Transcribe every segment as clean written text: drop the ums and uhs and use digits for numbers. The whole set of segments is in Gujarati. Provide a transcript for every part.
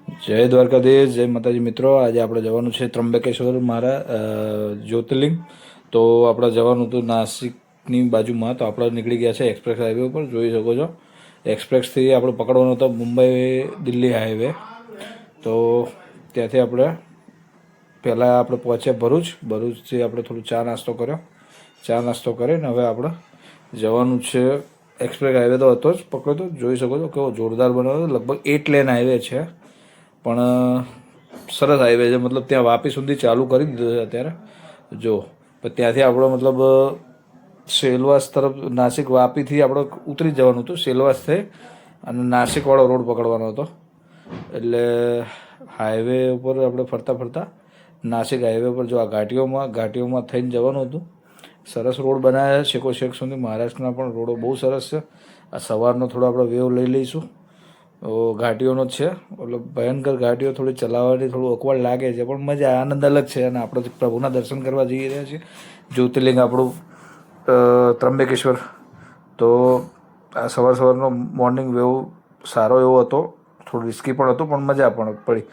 જય દ્વારકાધીશ, જય માતાજી મિત્રો. આજે આપણે જવાનું છે ત્રંબકેશ્વર મારા જ્યોતિર્લિંગ. તો આપણે જવાનું હતું નાસિકની બાજુમાં, તો આપણે નીકળી ગયા છે એક્સપ્રેસ હાઈવે ઉપર. જોઈ શકો છો, એક્સપ્રેસથી આપણે પકડવાનો હતો મુંબઈ દિલ્હી હાઈવે. તો ત્યાંથી આપણે પહેલાં આપણે પહોંચ્યા ભરૂચથી આપણે થોડું ચા નાસ્તો કર્યો. ચા નાસ્તો કરીને હવે આપણે જવાનું છે એક્સપ્રેસ હાઈવે. તો હતો જ પકડ્યો. તો જોઈ શકો છો કેવો જોરદાર બનાવ્યો. લગભગ 8 લેન હાઈવે છે, પણ સરસ હાઈવે છે. મતલબ ત્યાં વાપી સુધી ચાલુ કરી દીધું છે અત્યારે. જો પણ ત્યાંથી આપણો મતલબ સેલવાસ તરફ, નાસિક વાપીથી આપણે ઉતરી જવાનું હતું સેલવાસ થઈ, અને નાસિકવાળો રોડ પકડવાનો હતો. એટલે હાઈવે ઉપર આપણે ફરતા ફરતા નાસિક હાઈવે પર જો આ ઘાટીઓમાં થઈને જવાનું હતું. સરસ રોડ બનાવ્યા છે શેક સુધી. મહારાષ્ટ્રના પણ રોડો બહુ સરસ છે. આ સવારનો થોડો આપણે વેવ લઈ લઈશું. ઘાટીઓનો જ છે, મતલબ ભયંકર ઘાટીઓ. થોડી ચલાવવાની થોડું અકવાડ લાગે છે, પણ મજા, આનંદ અલગ છે. અને આપણે પ્રભુના દર્શન કરવા જઈ રહ્યા છીએ, જ્યોતિર્લિંગ આપણું ત્રંબકેશ્વર. તો આ સવારનો મોર્નિંગ વેવ સારો એવો હતો. થોડું રિસ્કી પણ હતું, પણ મજા પણ પડી.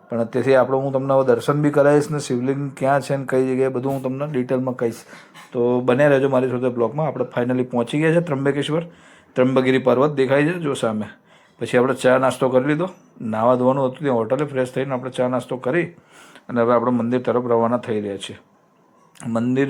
પણ તેથી આપણે હું તમને હવે દર્શન બી કરાવીશ ને શિવલિંગ ક્યાં છે ને કઈ જગ્યાએ બધું હું તમને ડિટેલમાં કહીશ. તો બન્યા રહેજો મારી સાથે બ્લોગમાં. આપણે ફાઇનલી પહોંચી ગયા છે ત્રંબકેશ્વર. ત્રંબગીરી પર્વત દેખાય છે જો સામે. પછી આપણે ચા નાસ્તો કરી લીધો. નાવા ધોવાનું હતું ત્યાં હોટલે, ફ્રેશ થઈને આપણે ચા નાસ્તો કરી અને હવે આપણે મંદિર તરફ રવાના થઈ રહ્યા છીએ. મંદિર